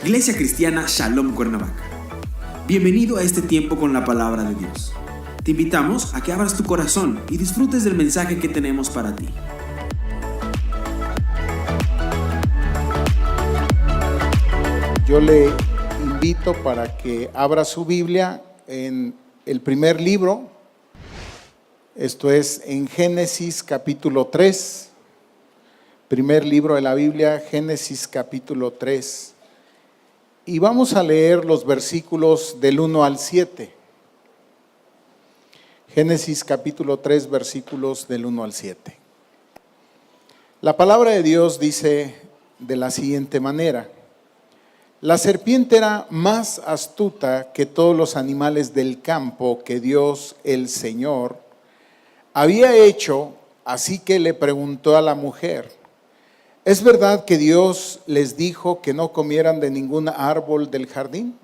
Iglesia Cristiana Shalom Cuernavaca. Bienvenido a este tiempo con la palabra de Dios. Te invitamos a que abras tu corazón y disfrutes del mensaje que tenemos para ti. Yo le invito para que abra su Biblia en el primer libro, esto es en Génesis capítulo 3, primer libro de la Biblia, Génesis capítulo 3. Y vamos a leer los versículos del 1 al 7. Génesis capítulo 3, versículos del 1 al 7. La palabra de Dios dice de la siguiente manera: la serpiente era más astuta que todos los animales del campo que Dios el Señor había hecho, así que le preguntó a la mujer: ¿es verdad que Dios les dijo que no comieran de ningún árbol del jardín?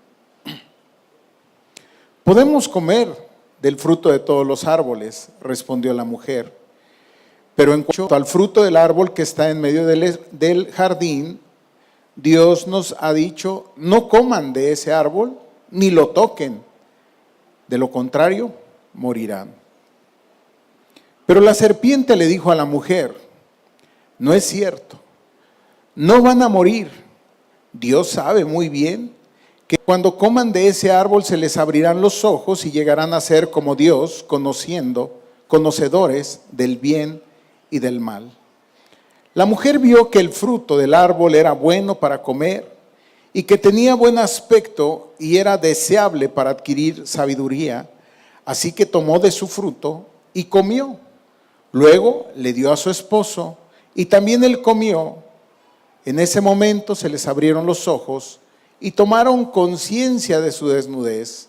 Podemos comer del fruto de todos los árboles, respondió la mujer, pero en cuanto al fruto del árbol que está en medio del jardín, Dios nos ha dicho: no coman de ese árbol ni lo toquen, de lo contrario morirán. Pero la serpiente le dijo a la mujer: no es cierto, no van a morir. Dios sabe muy bien que cuando coman de ese árbol se les abrirán los ojos y llegarán a ser como Dios, conocedores del bien y del mal. La mujer vio que el fruto del árbol era bueno para comer y que tenía buen aspecto y era deseable para adquirir sabiduría, así que tomó de su fruto y comió. Luego le dio a su esposo y también él comió. En ese momento se les abrieron los ojos y tomaron conciencia de su desnudez.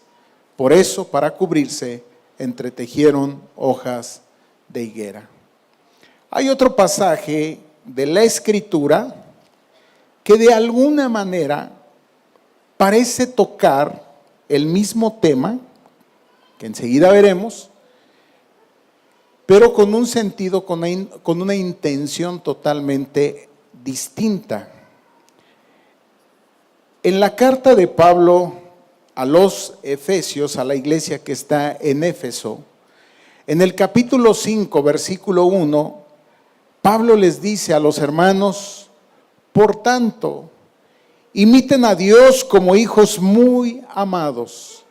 Por eso, para cubrirse, entretejieron hojas de higuera. Hay otro pasaje de la Escritura que de alguna manera parece tocar el mismo tema, que enseguida veremos, pero con un sentido, con una intención totalmente distinta. En la carta de Pablo a los Efesios, a la iglesia que está en Éfeso, en el capítulo 5, versículo 1, Pablo les dice a los hermanos: por tanto, imiten a Dios como hijos muy amados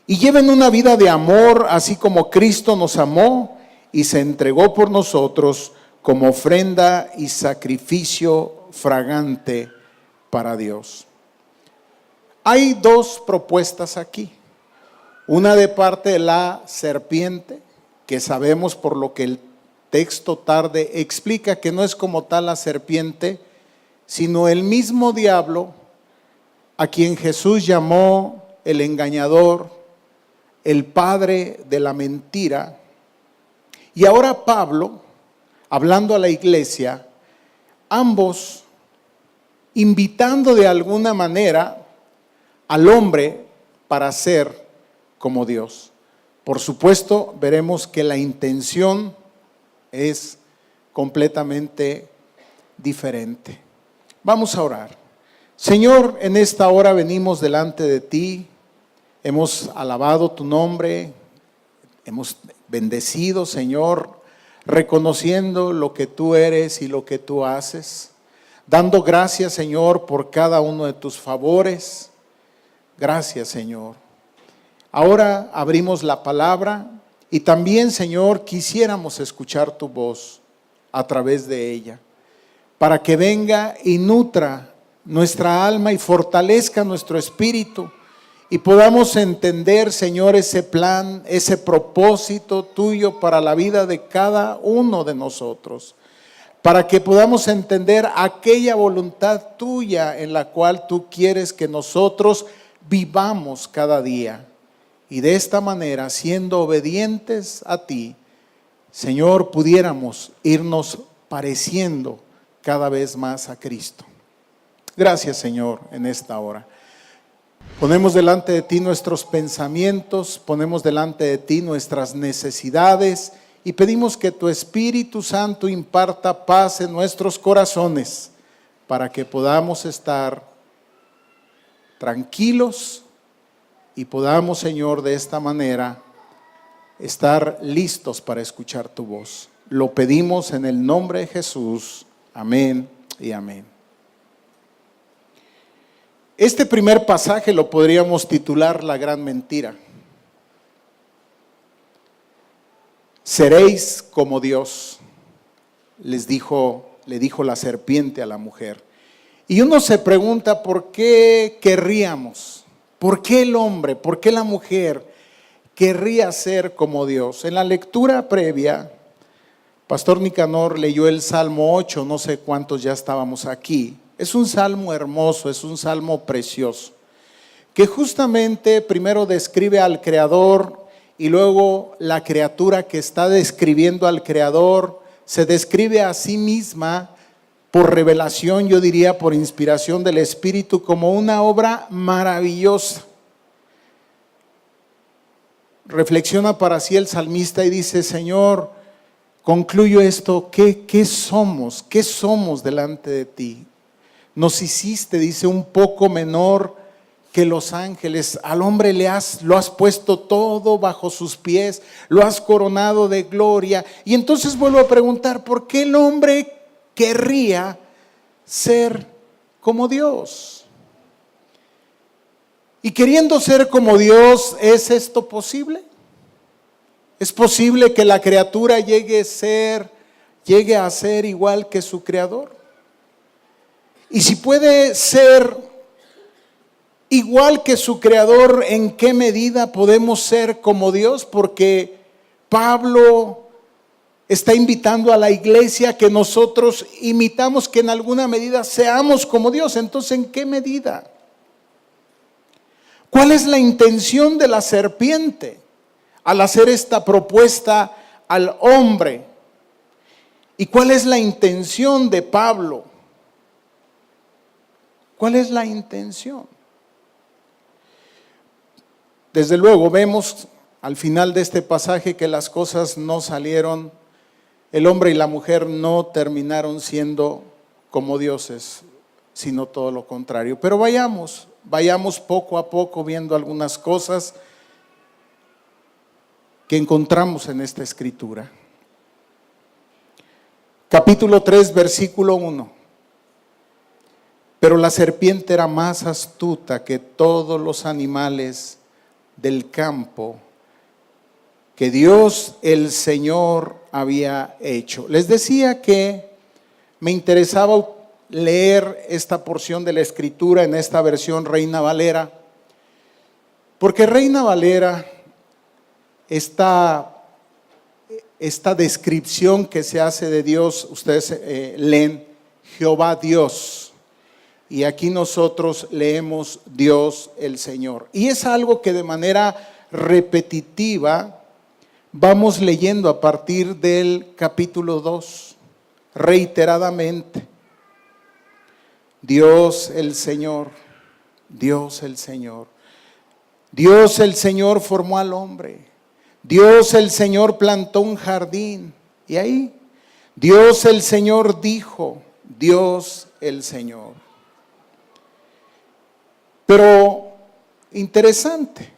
y lleven una vida de amor, así como Cristo nos amó y se entregó por nosotros como ofrenda y sacrificio fragante para Dios. Hay dos propuestas aquí. Una de parte de la serpiente, que sabemos por lo que el texto tarde explica que no es como tal la serpiente, sino el mismo diablo, a quien Jesús llamó el engañador, el padre de la mentira. Y ahora Pablo, hablando a la iglesia, ambos invitando de alguna manera al hombre para ser como Dios. Por supuesto, veremos que la intención es completamente diferente. Vamos a orar. Señor, en esta hora venimos delante de ti, hemos alabado tu nombre, hemos bendecido, Señor, reconociendo lo que tú eres y lo que tú haces, dando gracias, Señor, por cada uno de tus favores. Gracias, Señor. Ahora abrimos la palabra y también, Señor, quisiéramos escuchar tu voz a través de ella, para que venga y nutra nuestra alma y fortalezca nuestro espíritu y podamos entender, Señor, ese plan, ese propósito tuyo para la vida de cada uno de nosotros, para que podamos entender aquella voluntad tuya en la cual tú quieres que nosotros vivamos cada día. Y de esta manera, siendo obedientes a ti, Señor, pudiéramos irnos pareciendo cada vez más a Cristo. Gracias, Señor, en esta hora. Ponemos delante de ti nuestros pensamientos, ponemos delante de ti nuestras necesidades y pedimos que tu Espíritu Santo imparta paz en nuestros corazones para que podamos estar tranquilos y podamos, Señor, de esta manera estar listos para escuchar tu voz. Lo pedimos en el nombre de Jesús. Amén y amén. Este primer pasaje lo podríamos titular La gran mentira. Seréis como Dios, le dijo la serpiente a la mujer. Y uno se pregunta, ¿por qué querríamos? ¿Por qué el hombre? ¿Por qué la mujer querría ser como Dios? En la lectura previa, Pastor Nicanor leyó el Salmo 8, no sé cuántos ya estábamos aquí. Es un salmo hermoso, es un salmo precioso, que justamente primero describe al Creador y luego la criatura que está describiendo al Creador se describe a sí misma por revelación, yo diría por inspiración del Espíritu, como una obra maravillosa. Reflexiona para sí el salmista y dice: Señor, concluyo esto, ¿qué somos? ¿Qué somos delante de ti? Nos hiciste, dice, un poco menor que los ángeles. Al hombre lo has puesto todo bajo sus pies, lo has coronado de gloria. Y entonces vuelvo a preguntar, ¿por qué el hombre querría ser como Dios? Y queriendo ser como Dios, ¿es esto posible? ¿Es posible que la criatura llegue a ser igual que su Creador? Y si puede ser igual que su Creador, ¿en qué medida podemos ser como Dios? Porque Pablo está invitando a la iglesia que nosotros imitamos, que en alguna medida seamos como Dios. Entonces, ¿en qué medida? ¿Cuál es la intención de la serpiente al hacer esta propuesta al hombre? ¿Y cuál es la intención de Pablo? ¿Cuál es la intención? Desde luego vemos al final de este pasaje que las cosas no salieron, el hombre y la mujer no terminaron siendo como dioses, sino todo lo contrario. Pero vayamos poco a poco viendo algunas cosas que encontramos en esta escritura. Capítulo 3, versículo 1. Pero la serpiente era más astuta que todos los animales del campo que Dios el Señor había hecho. Les decía que me interesaba leer esta porción de la escritura en esta versión Reina Valera, porque Reina Valera, esta descripción que se hace de Dios, ustedes leen Jehová Dios. Y aquí nosotros leemos Dios el Señor. Y es algo que de manera repetitiva vamos leyendo a partir del capítulo 2, reiteradamente. Dios el Señor, Dios el Señor. Dios el Señor formó al hombre. Dios el Señor plantó un jardín. Y ahí, Dios el Señor dijo, Dios el Señor. Pero interesante,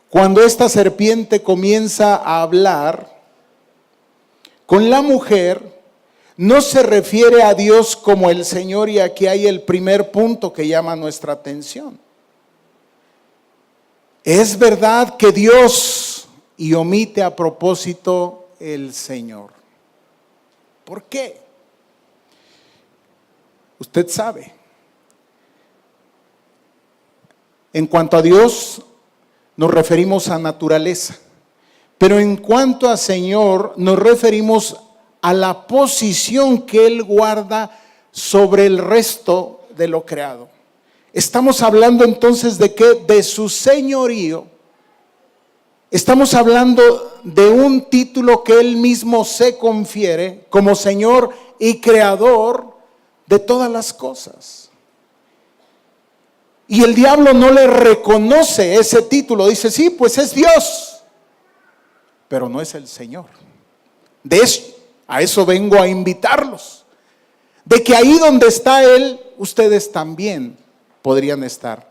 cuando esta serpiente comienza a hablar con la mujer, no se refiere a Dios como el Señor, y aquí hay el primer punto que llama nuestra atención. Es verdad que Dios, y omite a propósito el Señor. ¿Por qué? Usted sabe. En cuanto a Dios, nos referimos a naturaleza, pero en cuanto a Señor, nos referimos a la posición que Él guarda sobre el resto de lo creado. Estamos hablando entonces de qué? De su señorío. Estamos hablando de un título que Él mismo se confiere como Señor y Creador de todas las cosas. Y el diablo no le reconoce ese título. Dice, sí, pues es Dios, pero no es el Señor. A eso vengo a invitarlos. De que ahí donde está Él, ustedes también podrían estar.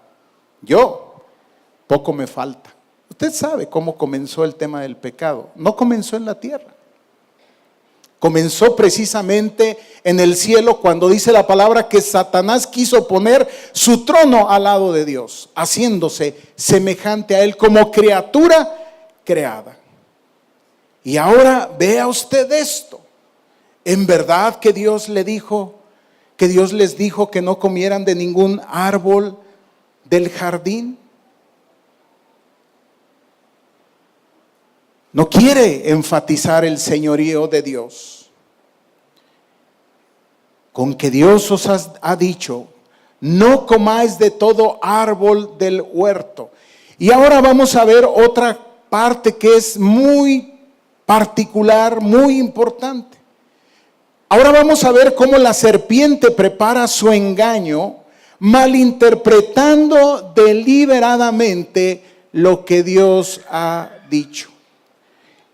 Yo, poco me falta. Usted sabe cómo comenzó el tema del pecado. No comenzó en la tierra. Comenzó precisamente en el cielo, cuando dice la palabra que Satanás quiso poner su trono al lado de Dios, haciéndose semejante a él como criatura creada. Y ahora vea usted esto. En verdad que Dios les dijo que no comieran de ningún árbol del jardín. No quiere enfatizar el señorío de Dios. Con que Dios os ha dicho, no comáis de todo árbol del huerto. Y ahora vamos a ver otra parte que es muy particular, muy importante. Ahora vamos a ver cómo la serpiente prepara su engaño, malinterpretando deliberadamente lo que Dios ha dicho.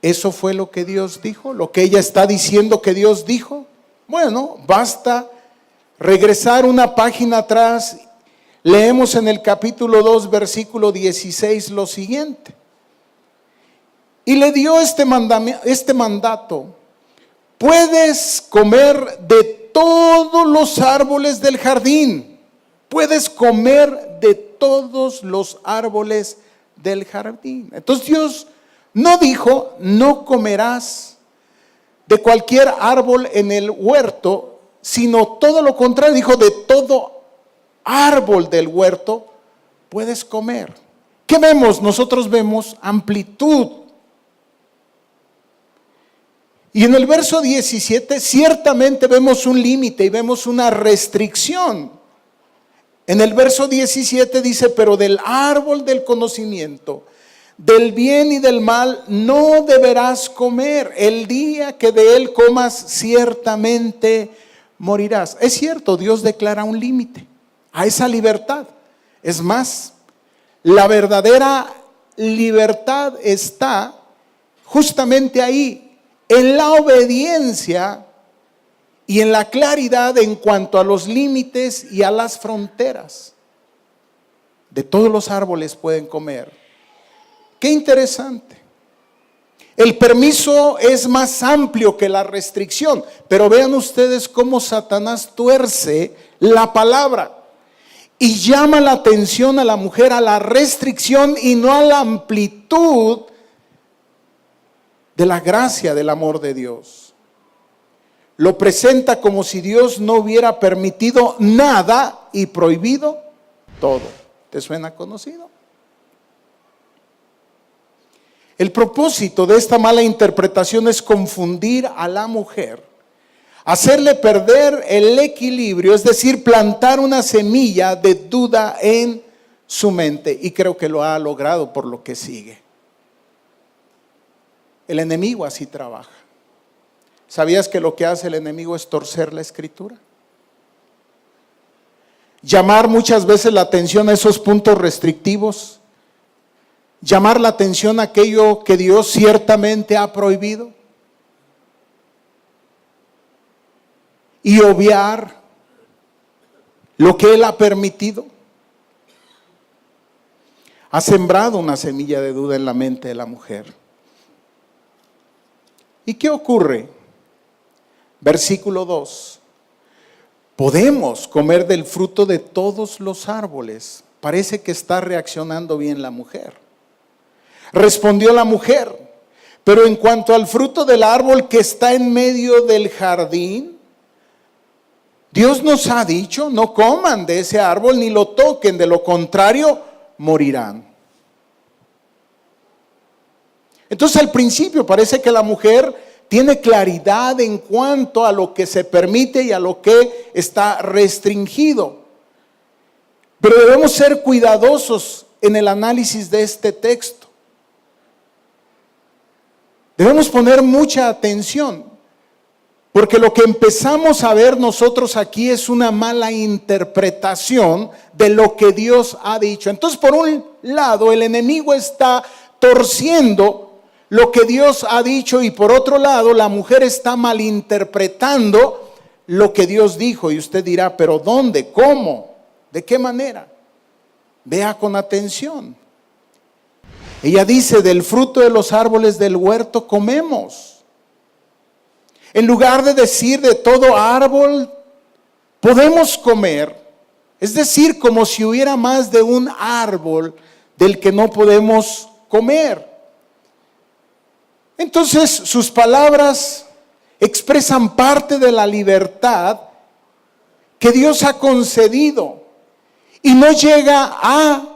¿Eso fue lo que Dios dijo? ¿Lo que ella está diciendo que Dios dijo? Bueno, basta regresar una página atrás. Leemos en el capítulo 2, versículo 16 lo siguiente. Y le dio este mandato: puedes comer de todos los árboles del jardín. Puedes comer de todos los árboles del jardín. Entonces Dios no dijo, no comerás de cualquier árbol en el huerto, sino todo lo contrario. Dijo, de todo árbol del huerto puedes comer. ¿Qué vemos? Nosotros vemos amplitud. Y en el verso 17 ciertamente vemos un límite y vemos una restricción. En el verso 17 dice, pero del árbol del conocimiento, del bien y del mal, no deberás comer. El día que de él comas, ciertamente morirás. Es cierto, Dios declara un límite a esa libertad. Es más, la verdadera libertad está justamente ahí, en la obediencia y en la claridad en cuanto a los límites y a las fronteras. De todos los árboles pueden comer. Qué interesante. El permiso es más amplio que la restricción, pero vean ustedes cómo Satanás tuerce la palabra y llama la atención a la mujer a la restricción y no a la amplitud de la gracia del amor de Dios. Lo presenta como si Dios no hubiera permitido nada y prohibido todo. ¿Te suena conocido? El propósito de esta mala interpretación es confundir a la mujer, hacerle perder el equilibrio, es decir, plantar una semilla de duda en su mente, y creo que lo ha logrado por lo que sigue. El enemigo así trabaja. ¿Sabías que lo que hace el enemigo es torcer la escritura? Llamar muchas veces la atención a esos puntos restrictivos, llamar la atención a aquello que Dios ciertamente ha prohibido y obviar lo que Él ha permitido. Ha sembrado una semilla de duda en la mente de la mujer. ¿Y qué ocurre? Versículo 2. Podemos comer del fruto de todos los árboles. Parece que está reaccionando bien la mujer. Respondió la mujer, pero en cuanto al fruto del árbol que está en medio del jardín, Dios nos ha dicho, no coman de ese árbol ni lo toquen, de lo contrario morirán. Entonces al principio parece que la mujer tiene claridad en cuanto a lo que se permite y a lo que está restringido. Pero debemos ser cuidadosos en el análisis de este texto. Debemos poner mucha atención, porque lo que empezamos a ver nosotros aquí es una mala interpretación de lo que Dios ha dicho. Entonces, por un lado, el enemigo está torciendo lo que Dios ha dicho, y por otro lado, la mujer está malinterpretando lo que Dios dijo. Y usted dirá, ¿pero dónde? ¿Cómo? ¿De qué manera? Vea con atención. Ella dice, del fruto de los árboles del huerto comemos. En lugar de decir de todo árbol podemos comer, es decir, como si hubiera más de un árbol del que no podemos comer. Entonces sus palabras expresan parte de la libertad que Dios ha concedido y no llega a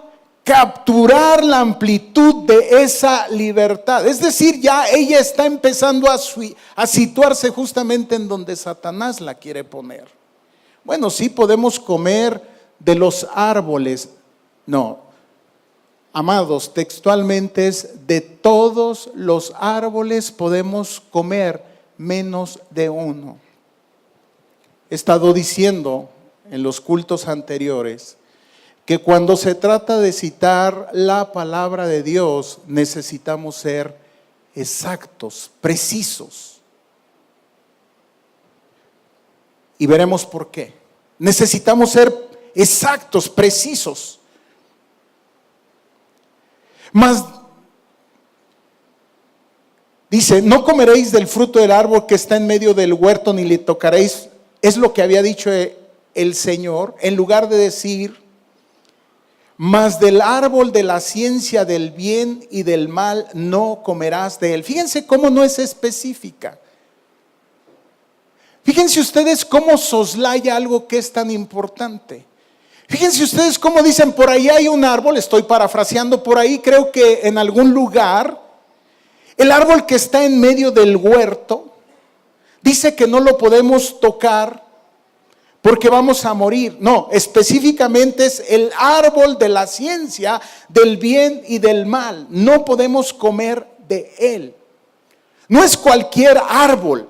capturar la amplitud de esa libertad. Es decir, ya ella está empezando a situarse justamente en donde Satanás la quiere poner. Bueno, sí podemos comer de los árboles. No, amados, textualmente es de todos los árboles podemos comer menos de uno. He estado diciendo en los cultos anteriores que cuando se trata de citar la palabra de Dios necesitamos ser exactos, precisos. Y veremos por qué. Necesitamos ser exactos, precisos. Mas dice, no comeréis del fruto del árbol que está en medio del huerto, ni le tocaréis. Es lo que había dicho el Señor, en lugar de decir, mas del árbol de la ciencia del bien y del mal no comerás de él. Fíjense cómo no es específica. Fíjense ustedes cómo soslaya algo que es tan importante. Fíjense ustedes cómo dicen, por ahí hay un árbol, estoy parafraseando por ahí, creo que en algún lugar, el árbol que está en medio del huerto, dice que no lo podemos tocar porque vamos a morir. No, específicamente es el árbol de la ciencia del bien y del mal. No podemos comer de él. No es cualquier árbol.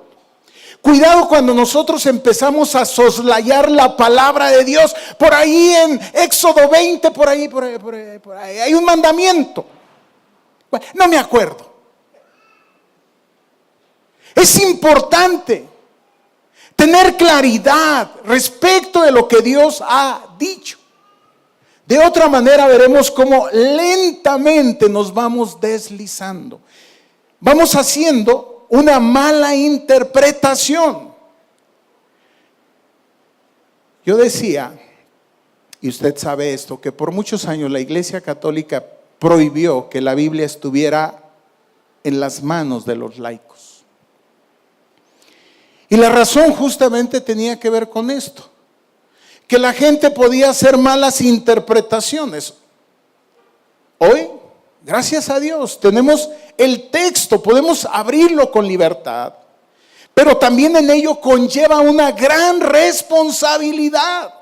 Cuidado cuando nosotros empezamos a soslayar la palabra de Dios. Por ahí en Éxodo 20, por ahí, hay un mandamiento. Bueno, no me acuerdo. Es importante tener claridad respecto de lo que Dios ha dicho. De otra manera veremos cómo lentamente nos vamos deslizando. Vamos haciendo una mala interpretación. Yo decía, y usted sabe esto, que por muchos años la Iglesia Católica prohibió que la Biblia estuviera en las manos de los laicos. Y la razón justamente tenía que ver con esto, que la gente podía hacer malas interpretaciones. Hoy, gracias a Dios, tenemos el texto, podemos abrirlo con libertad, pero también en ello conlleva una gran responsabilidad.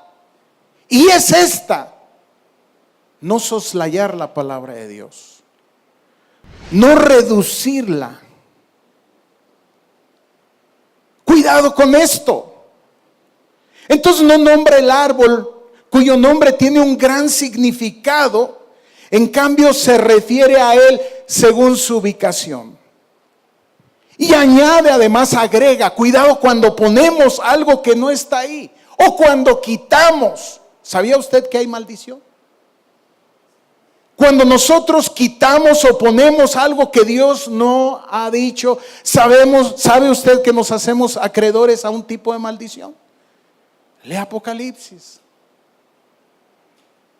Y es esta, no soslayar la palabra de Dios, no reducirla. Cuidado con esto. Entonces no nombra el árbol cuyo nombre tiene un gran significado, en cambio se refiere a él según su ubicación. Y añade, además agrega, cuidado cuando ponemos algo que no está ahí o cuando quitamos. ¿Sabía usted que hay maldición? Cuando nosotros quitamos o ponemos algo que Dios no ha dicho, ¿sabe usted que nos hacemos acreedores a un tipo de maldición? Lea Apocalipsis.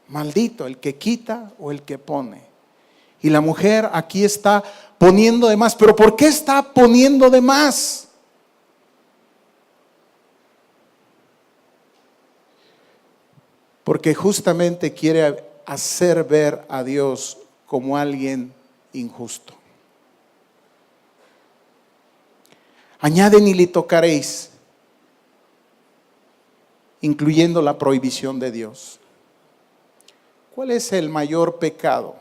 Maldito el que quita o el que pone. Y la mujer aquí está poniendo de más. ¿Pero por qué está poniendo de más? Porque justamente quiere hacer ver a Dios como alguien injusto. Añade, ni le tocaréis, incluyendo la prohibición de Dios. ¿Cuál es el mayor pecado?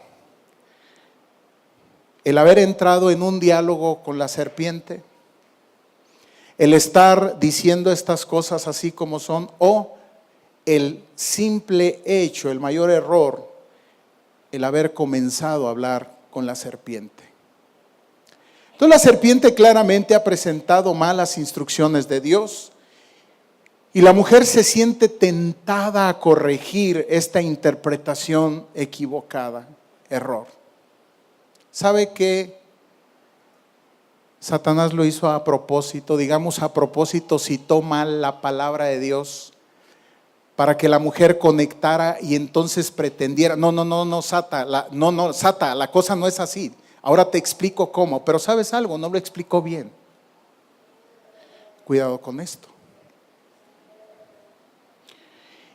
El haber entrado en un diálogo con la serpiente, el estar diciendo estas cosas así como son, o el simple hecho, el mayor error, el haber comenzado a hablar con la serpiente. Entonces la serpiente claramente ha presentado malas instrucciones de Dios Y la mujer se siente tentada a corregir esta interpretación equivocada, error. ¿Sabe que Satanás lo hizo a propósito? Digamos a propósito, citó mal la palabra de Dios para que la mujer conectara y entonces pretendiera, Sata, la cosa no es así. Ahora te explico cómo, pero ¿sabes algo? No lo explicó bien. Cuidado con esto.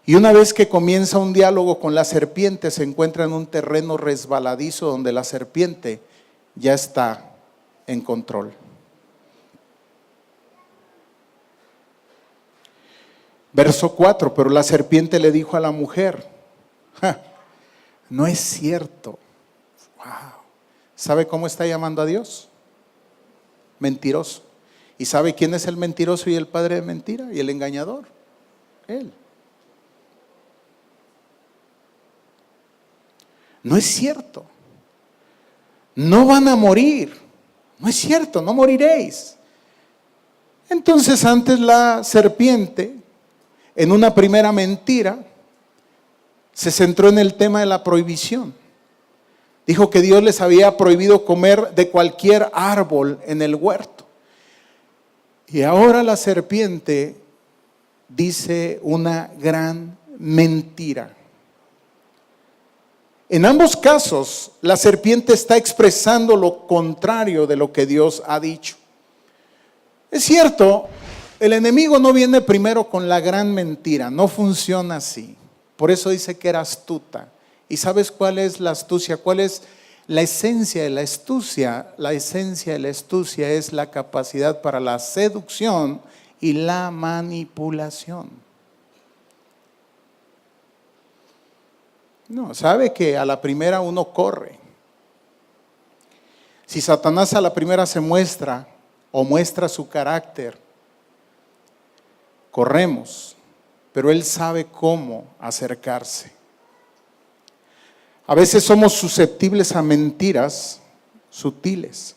Y una vez que comienza un diálogo con la serpiente, se encuentra en un terreno resbaladizo donde la serpiente ya está en control. Verso 4, pero la serpiente le dijo a la mujer, no es cierto. Wow. ¿Sabe cómo está llamando a Dios? Mentiroso. ¿Y sabe quién es el mentiroso y el padre de mentira y el engañador? Él. No es cierto. No van a morir. No es cierto, no moriréis. Entonces antes la serpiente, en una primera mentira, se centró en el tema de la prohibición. Dijo que Dios les había prohibido comer de cualquier árbol en el huerto. Y ahora la serpiente dice una gran mentira. En ambos casos, la serpiente está expresando lo contrario de lo que Dios ha dicho. Es cierto, el enemigo no viene primero con la gran mentira, no funciona así. Por eso dice que era astuta. ¿Y sabes cuál es la astucia? ¿Cuál es la esencia de la astucia? La esencia de la astucia es la capacidad para la seducción y la manipulación. No, sabe que a la primera uno corre. Si Satanás a la primera se muestra o muestra su carácter, corremos, pero él sabe cómo acercarse. A veces somos susceptibles a mentiras sutiles,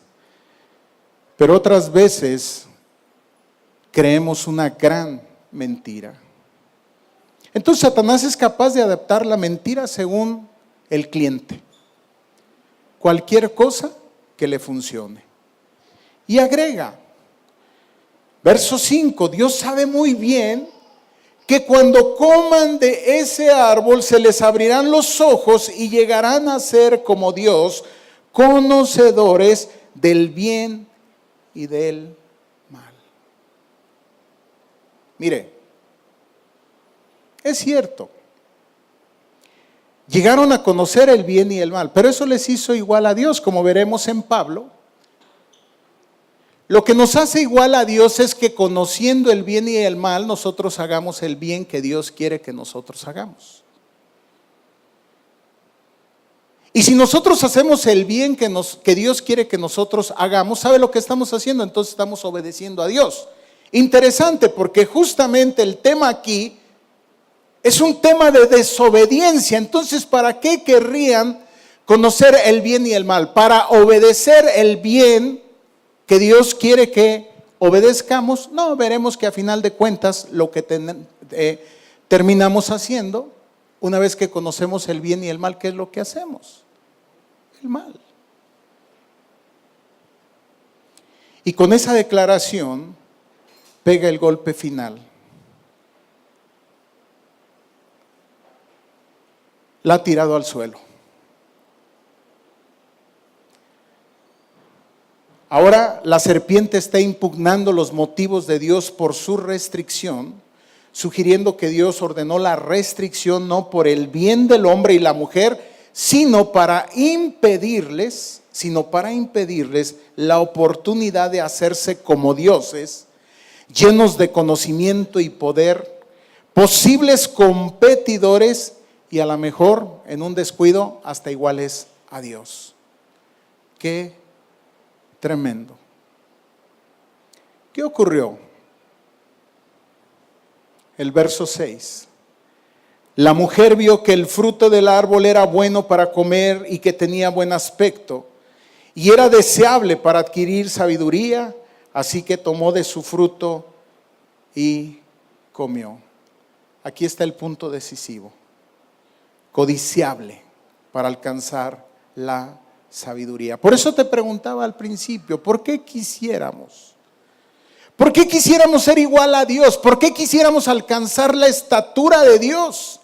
pero otras veces creemos una gran mentira. Entonces Satanás es capaz de adaptar la mentira según el cliente. Cualquier cosa que le funcione. Y agrega, verso 5, Dios sabe muy bien que cuando coman de ese árbol se les abrirán los ojos y llegarán a ser como Dios, conocedores del bien y del mal. Mire, es cierto, llegaron a conocer el bien y el mal, pero eso les hizo igual a Dios, como veremos en Pablo. Lo que nos hace igual a Dios es que conociendo el bien y el mal, nosotros hagamos el bien que Dios quiere que nosotros hagamos. Y si nosotros hacemos el bien que Dios quiere que nosotros hagamos, ¿sabe lo que estamos haciendo? Entonces estamos obedeciendo a Dios. Interesante, porque justamente el tema aquí es un tema de desobediencia. Entonces, ¿para qué querrían conocer el bien y el mal? Para obedecer el bien que Dios quiere que obedezcamos. No, veremos que a final de cuentas lo que terminamos haciendo, una vez que conocemos el bien y el mal, ¿qué es lo que hacemos? El mal. Y con esa declaración pega el golpe final. La ha tirado al suelo. Ahora la serpiente está impugnando los motivos de Dios por su restricción, sugiriendo que Dios ordenó la restricción no por el bien del hombre y la mujer, sino para impedirles la oportunidad de hacerse como dioses, llenos de conocimiento y poder, posibles competidores y a lo mejor en un descuido hasta iguales a Dios. Qué tremendo. ¿Qué ocurrió? El verso 6. La mujer vio que el fruto del árbol era bueno para comer y que tenía buen aspecto y era deseable para adquirir sabiduría, así que tomó de su fruto y comió. Aquí está el punto decisivo. Codiciable para alcanzar la sabiduría. Por eso te preguntaba al principio, ¿por qué quisiéramos? ¿Por qué quisiéramos ser igual a Dios? ¿Por qué quisiéramos alcanzar la estatura de Dios?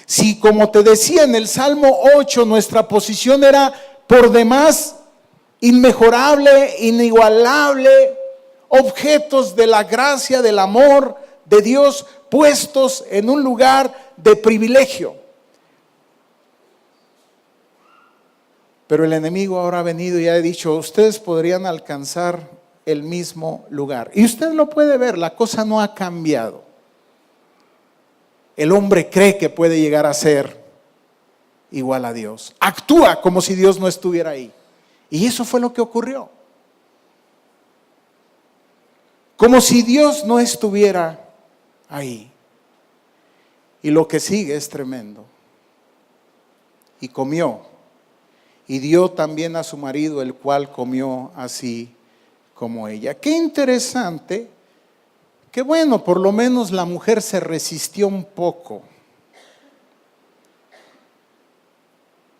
Si, como te decía en el Salmo 8, nuestra posición era por demás inmejorable, inigualable, objetos de la gracia, del amor de Dios, puestos en un lugar de privilegio. Pero el enemigo ahora ha venido y ha dicho, ustedes podrían alcanzar el mismo lugar. Y usted lo puede ver, la cosa no ha cambiado. El hombre cree que puede llegar a ser igual a Dios. Actúa como si Dios no estuviera ahí. Y eso fue lo que ocurrió. Como si Dios no estuviera ahí. Y lo que sigue es tremendo. Y comió. Y dio también a su marido, el cual comió así como ella. Qué interesante. Qué bueno, por lo menos la mujer se resistió un poco.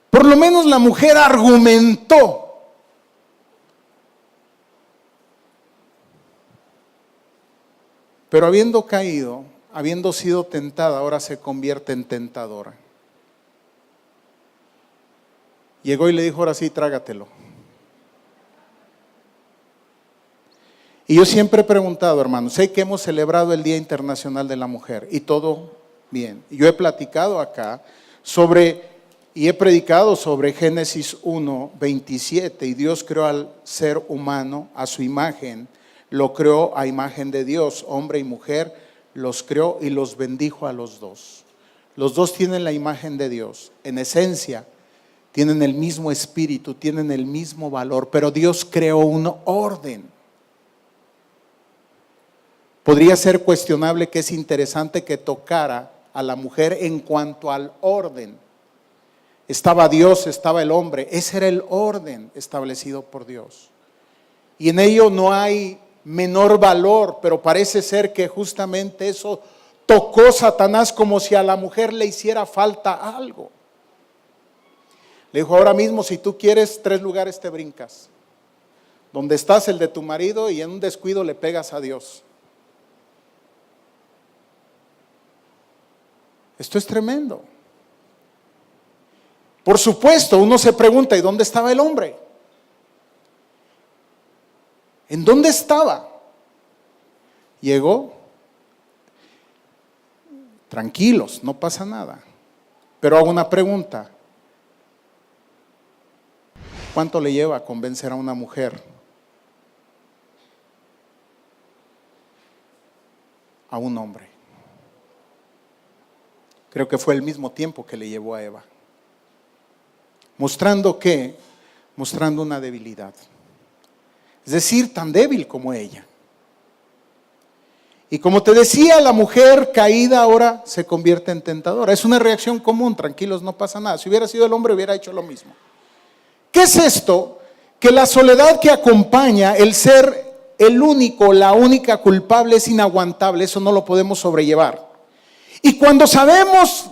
Por lo menos la mujer argumentó. Pero habiendo caído, habiendo sido tentada, ahora se convierte en tentadora. Llegó y le dijo, ahora sí, trágatelo. Y yo siempre he preguntado, hermanos, sé que hemos celebrado el Día Internacional de la Mujer y todo bien. Yo he platicado acá y he predicado sobre Génesis 1:27, y Dios creó al ser humano a su imagen, lo creó a imagen de Dios, hombre y mujer, los creó y los bendijo a los dos. Los dos tienen la imagen de Dios, en esencia, tienen el mismo espíritu, tienen el mismo valor, pero Dios creó un orden. Podría ser cuestionable que es interesante que tocara a la mujer en cuanto al orden. Estaba Dios, estaba el hombre. Ese era el orden establecido por Dios. Y en ello no hay menor valor, pero parece ser que justamente eso tocó Satanás como si a la mujer le hiciera falta algo. Le dijo, ahora mismo si tú quieres 3 lugares te brincas. Donde estás, el de tu marido, y en un descuido le pegas a Dios. Esto es tremendo. Por supuesto, uno se pregunta, ¿y dónde estaba el hombre? ¿En dónde estaba? Llegó, tranquilos, no pasa nada. Pero hago una pregunta. ¿Cuánto le lleva a convencer a una mujer a un hombre? Creo que fue el mismo tiempo que le llevó a Eva. Mostrando una debilidad. Es decir, tan débil como ella. Y como te decía, la mujer caída ahora se convierte en tentadora. Es una reacción común, tranquilos, no pasa nada. Si hubiera sido el hombre, hubiera hecho lo mismo. ¿Qué es esto? Que la soledad que acompaña el ser el único, la única culpable es inaguantable. Eso no lo podemos sobrellevar. Y cuando sabemos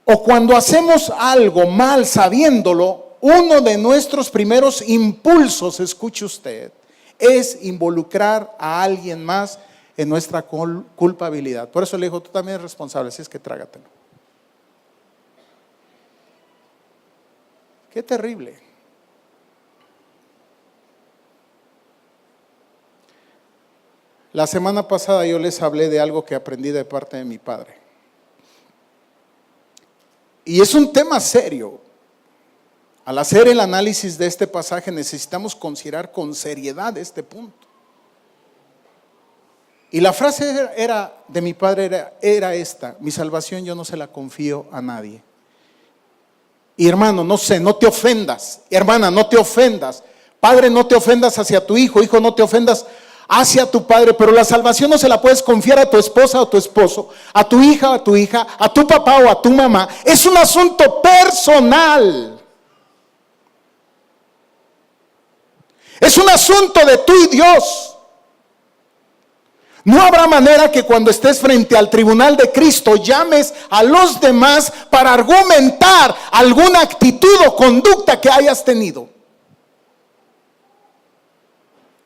o cuando hacemos algo mal sabiéndolo, uno de nuestros primeros impulsos, escuche usted, es involucrar a alguien más en nuestra culpabilidad. Por eso le digo, tú también eres responsable, así es que trágatelo. Qué terrible. La semana pasada yo les hablé de algo que aprendí de parte de mi padre. Y es un tema serio. Al hacer el análisis de este pasaje necesitamos considerar con seriedad este punto. Y la frase de mi padre era esta: mi salvación yo no se la confío a nadie. Y hermano, no te ofendas. Hermana, no te ofendas. Padre, no te ofendas hacia tu hijo. Hijo, no te ofendas hacia tu padre, pero la salvación no se la puedes confiar a tu esposa o a tu esposo, a tu hija o a tu hija, a tu papá o a tu mamá. Es un asunto personal. Es un asunto de tú y Dios. No habrá manera que cuando estés frente al tribunal de Cristo llames a los demás para argumentar alguna actitud o conducta que hayas tenido.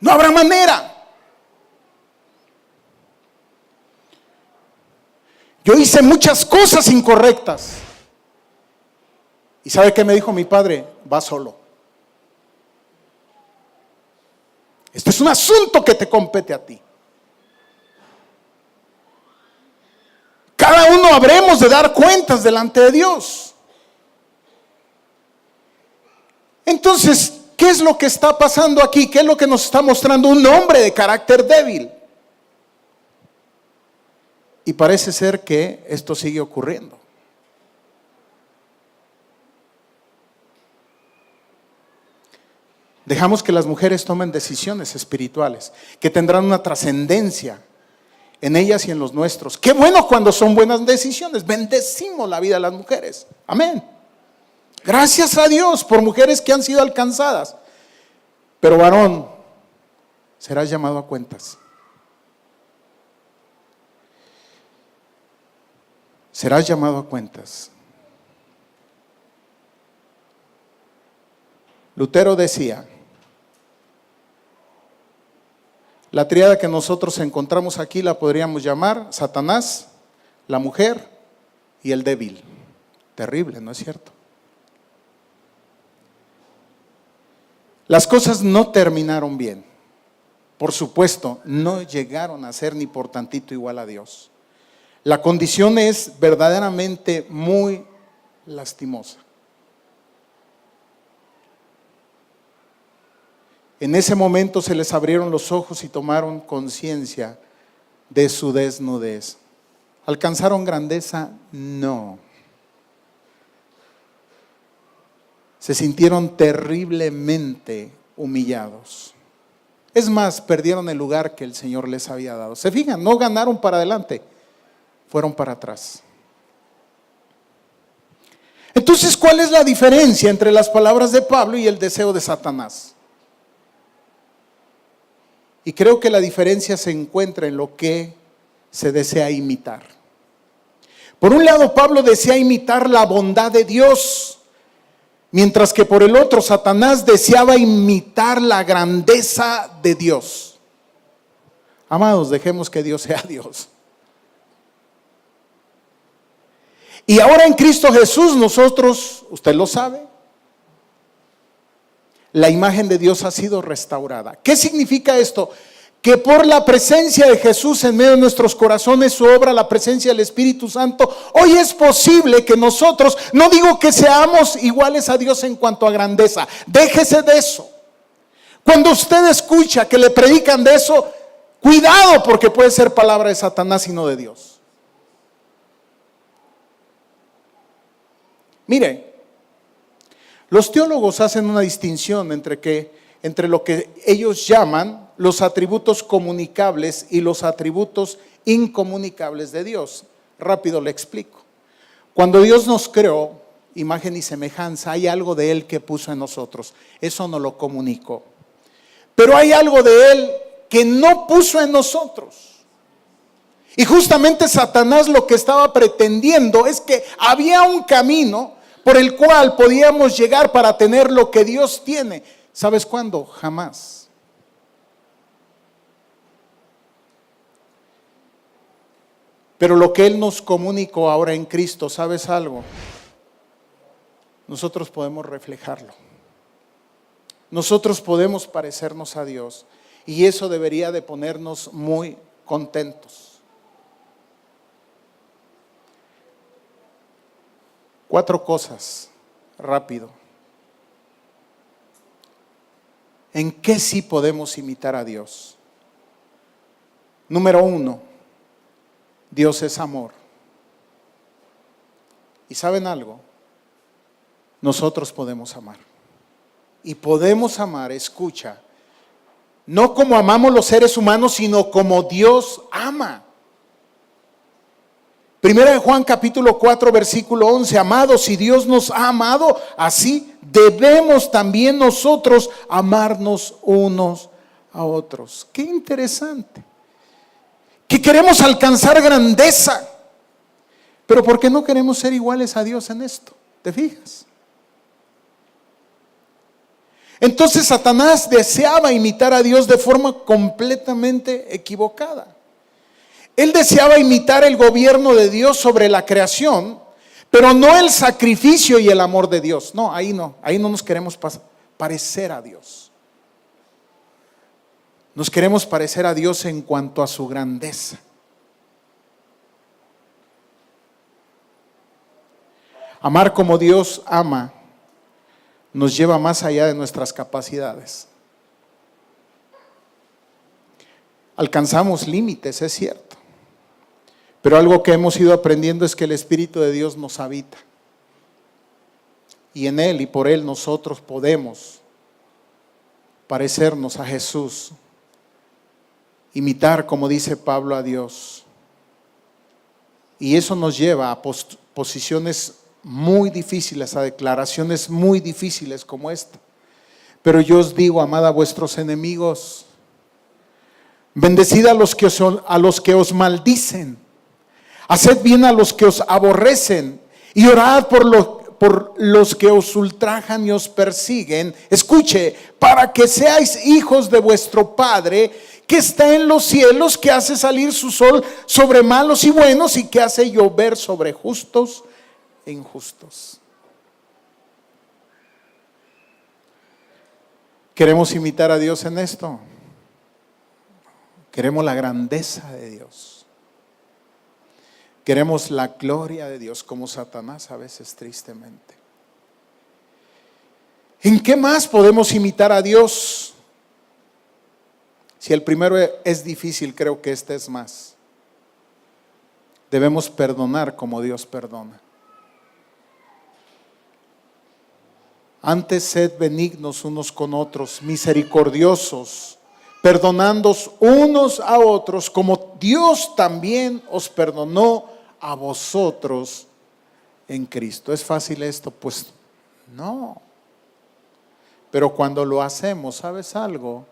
No habrá manera. Yo hice muchas cosas incorrectas. ¿Y sabe qué me dijo mi padre? Va solo. Este es un asunto que te compete a ti. Cada uno habremos de dar cuentas delante de Dios. Entonces, ¿qué es lo que está pasando aquí? ¿Qué es lo que nos está mostrando un hombre de carácter débil? Y parece ser que esto sigue ocurriendo. Dejamos que las mujeres tomen decisiones espirituales que tendrán una trascendencia en ellas y en los nuestros. Qué bueno cuando son buenas decisiones. Bendecimos la vida de las mujeres. Amén. Gracias a Dios por mujeres que han sido alcanzadas. Pero varón, serás llamado a cuentas. Serás llamado a cuentas. Lutero decía, la tríada que nosotros encontramos aquí la podríamos llamar Satanás, la mujer y el débil. Terrible, ¿no es cierto? Las cosas no terminaron bien. Por supuesto, no llegaron a ser ni por tantito igual a Dios. La condición es verdaderamente muy lastimosa. En ese momento se les abrieron los ojos y tomaron conciencia de su desnudez. ¿Alcanzaron grandeza? No. Se sintieron terriblemente humillados. Es más, perdieron el lugar que el Señor les había dado. Se fijan, no ganaron para adelante, fueron para atrás. Entonces, ¿cuál es la diferencia entre las palabras de Pablo y el deseo de Satanás? Y creo que la diferencia se encuentra en lo que se desea imitar. Por un lado, Pablo desea imitar la bondad de Dios, mientras que por el otro, Satanás deseaba imitar la grandeza de Dios. Amados, dejemos que Dios sea Dios. Y ahora en Cristo Jesús nosotros, usted lo sabe, la imagen de Dios ha sido restaurada. ¿Qué significa esto? Que por la presencia de Jesús en medio de nuestros corazones, su obra, la presencia del Espíritu Santo, hoy es posible que nosotros, no digo que seamos iguales a Dios en cuanto a grandeza, déjese de eso. Cuando usted escucha que le predican de eso, cuidado, porque puede ser palabra de Satanás y no de Dios. Mire, los teólogos hacen una distinción entre lo que ellos llaman los atributos comunicables y los atributos incomunicables de Dios. Rápido le explico. Cuando Dios nos creó, imagen y semejanza, hay algo de Él que puso en nosotros. Eso nos lo comunicó. Pero hay algo de Él que no puso en nosotros. Y justamente Satanás lo que estaba pretendiendo es que había un camino por el cual podíamos llegar para tener lo que Dios tiene. ¿Sabes cuándo? Jamás. Pero lo que Él nos comunicó ahora en Cristo, ¿sabes algo? Nosotros podemos reflejarlo. Nosotros podemos parecernos a Dios. Y eso debería de ponernos muy contentos. 4 cosas, rápido. ¿En qué sí podemos imitar a Dios? Número 1, Dios es amor. ¿Y saben algo? Nosotros podemos amar. Y podemos amar, escucha, no como amamos los seres humanos, sino como Dios ama. Primera de Juan capítulo 4 versículo 11, amados, si Dios nos ha amado, así debemos también nosotros amarnos unos a otros. Qué interesante. que queremos alcanzar grandeza. Pero ¿por qué no queremos ser iguales a Dios en esto? ¿Te fijas? Entonces Satanás deseaba imitar a Dios de forma completamente equivocada. Él deseaba imitar el gobierno de Dios sobre la creación, pero no el sacrificio y el amor de Dios. No, ahí no nos queremos parecer a Dios. Nos queremos parecer a Dios en cuanto a su grandeza. Amar como Dios ama nos lleva más allá de nuestras capacidades. Alcanzamos límites, es cierto, pero algo que hemos ido aprendiendo es que el Espíritu de Dios nos habita, y en Él y por Él nosotros podemos parecernos a Jesús, imitar, como dice Pablo, a Dios, y eso nos lleva a posiciones muy difíciles, a declaraciones muy difíciles como esta. Pero yo os digo, amad a vuestros enemigos, bendecid a los que os maldicen, haced bien a los que os aborrecen y orad por los que os ultrajan y os persiguen. Escuche, para que seáis hijos de vuestro Padre que está en los cielos, que hace salir su sol sobre malos y buenos y que hace llover sobre justos e injustos. ¿Queremos imitar a Dios en esto? Queremos la grandeza de Dios. Queremos la gloria de Dios, como Satanás a veces, tristemente. ¿En qué más podemos imitar a Dios? Si el primero es difícil, creo que este es más. Debemos perdonar como Dios perdona. Antes sed benignos unos con otros, misericordiosos, perdonándoos unos a otros, como Dios también os perdonó a vosotros en Cristo. ¿Es fácil esto? Pues no. Pero cuando lo hacemos, ¿sabes algo?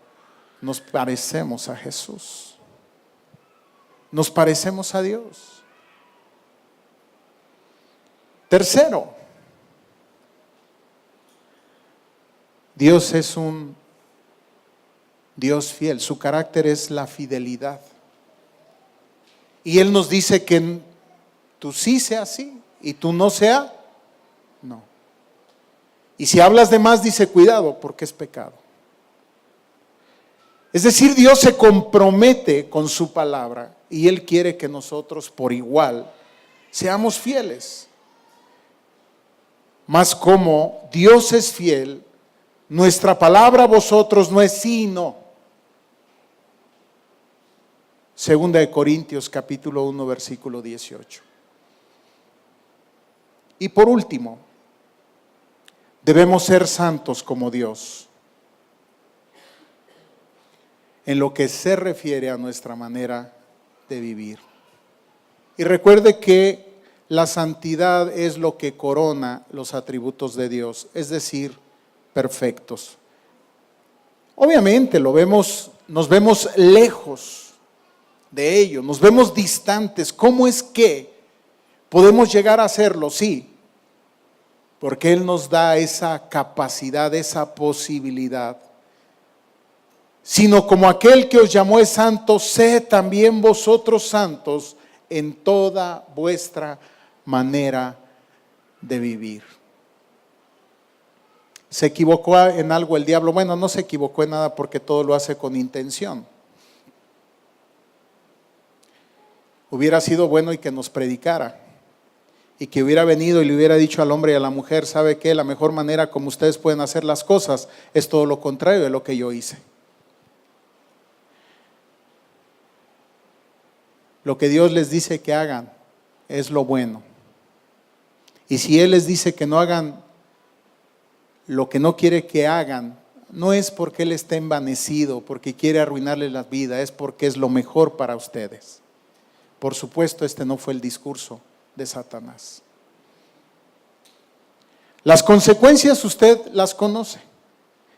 Nos parecemos a Jesús. Nos parecemos a Dios. Tercero, Dios es un Dios fiel. Su carácter es la fidelidad. Y Él nos dice que tú sí sea así y tú no sea no. Y si hablas de más, dice cuidado, porque es pecado. Es decir, Dios se compromete con su palabra y Él quiere que nosotros por igual seamos fieles. Mas como Dios es fiel, nuestra palabra a vosotros no es sí y no. Segunda de Corintios capítulo 1 versículo 18. Y por último, debemos ser santos como Dios en lo que se refiere a nuestra manera de vivir. Y recuerde que la santidad es lo que corona los atributos de Dios, es decir, perfectos. Obviamente nos vemos lejos de ello, nos vemos distantes. ¿Cómo es que podemos llegar a hacerlo? Sí, porque Él nos da esa capacidad, esa posibilidad. Sino como aquel que os llamó es santo, sed también vosotros santos en toda vuestra manera de vivir. ¿Se equivocó en algo el diablo? Bueno, no se equivocó en nada porque todo lo hace con intención. Hubiera sido bueno y que nos predicara y que hubiera venido y le hubiera dicho al hombre y a la mujer, ¿sabe qué? La mejor manera como ustedes pueden hacer las cosas es todo lo contrario de lo que yo hice. Lo que Dios les dice que hagan es lo bueno. Y si Él les dice que no hagan lo que no quiere que hagan, no es porque Él esté envanecido, porque quiere arruinarles la vida, es porque es lo mejor para ustedes. Por supuesto, este no fue el discurso de Satanás. Las consecuencias usted las conoce.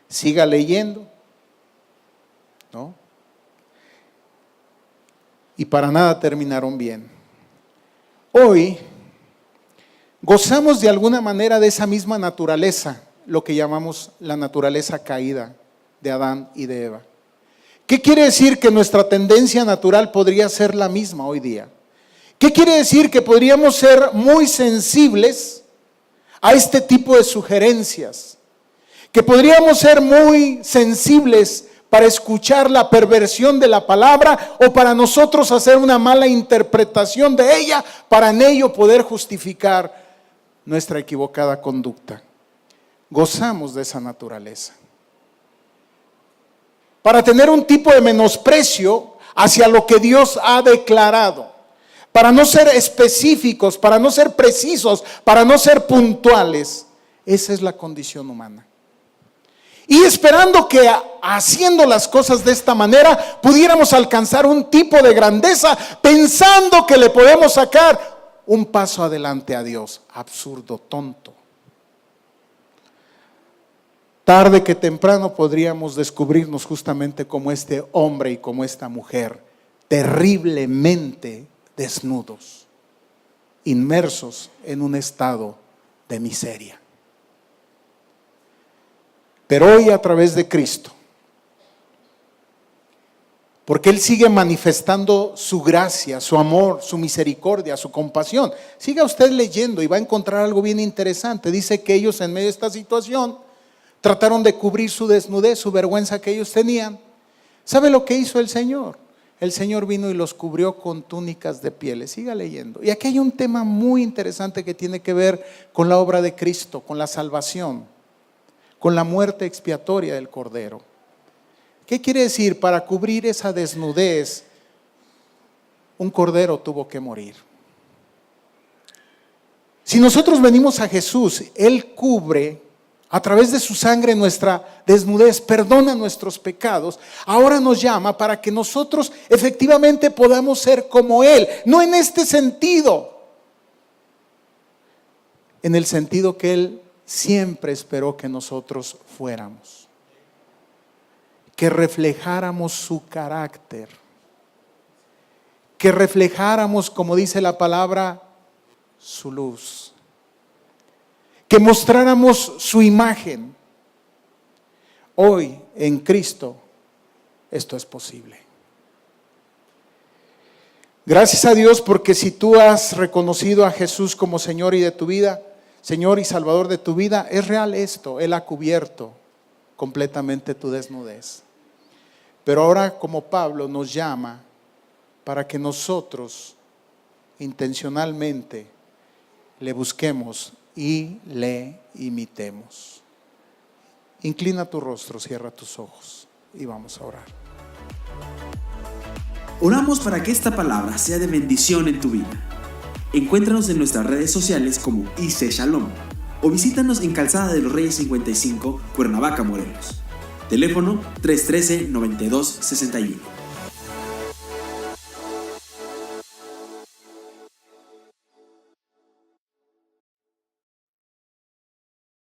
Siga leyendo, ¿no? y para nada terminaron bien. Hoy gozamos de alguna manera de esa misma naturaleza, lo que llamamos la naturaleza caída de Adán y de Eva. ¿Qué quiere decir? Que nuestra tendencia natural podría ser la misma hoy día. ¿Qué quiere decir? Que podríamos ser muy sensibles a este tipo de sugerencias, que podríamos ser muy sensibles para escuchar la perversión de la palabra o para nosotros hacer una mala interpretación de ella, para en ello poder justificar nuestra equivocada conducta. Gozamos de esa naturaleza. Para tener un tipo de menosprecio hacia lo que Dios ha declarado, para no ser específicos, para no ser precisos, para no ser puntuales. Esa es la condición humana. Y esperando que haciendo las cosas de esta manera pudiéramos alcanzar un tipo de grandeza, pensando que le podemos sacar un paso adelante a Dios. Absurdo, tonto. Tarde que temprano podríamos descubrirnos justamente como este hombre y como esta mujer, terriblemente desnudos, inmersos en un estado de miseria. Pero hoy, a través de Cristo, porque Él sigue manifestando su gracia, su amor, su misericordia, su compasión. Siga usted leyendo y va a encontrar algo bien interesante. Dice que ellos, en medio de esta situación, trataron de cubrir su desnudez, su vergüenza que ellos tenían. ¿Sabe lo que hizo el Señor? El Señor vino y los cubrió con túnicas de pieles. Siga leyendo. Y aquí hay un tema muy interesante que tiene que ver con la obra de Cristo, con la salvación, con la muerte expiatoria del Cordero. ¿Qué quiere decir? Para cubrir esa desnudez, un Cordero tuvo que morir. Si nosotros venimos a Jesús, Él cubre a través de su sangre nuestra desnudez, perdona nuestros pecados. Ahora nos llama para que nosotros efectivamente podamos ser como Él. No en este sentido, en el sentido que Él siempre esperó que nosotros fuéramos, que reflejáramos su carácter, que reflejáramos, como dice la palabra, su luz, que mostráramos su imagen. Hoy en Cristo esto es posible. Gracias a Dios, porque si tú has reconocido a Jesús como Señor y de tu vida, Señor y Salvador de tu vida, es real esto. Él ha cubierto completamente tu desnudez. Pero ahora, como Pablo nos llama para que nosotros intencionalmente le busquemos y le imitemos. Inclina tu rostro, cierra tus ojos y vamos a orar. Oramos para que esta palabra sea de bendición en tu vida. Encuéntranos en nuestras redes sociales como IC Shalom o visítanos en Calzada de los Reyes 55, Cuernavaca, Morelos. Teléfono 313-9261.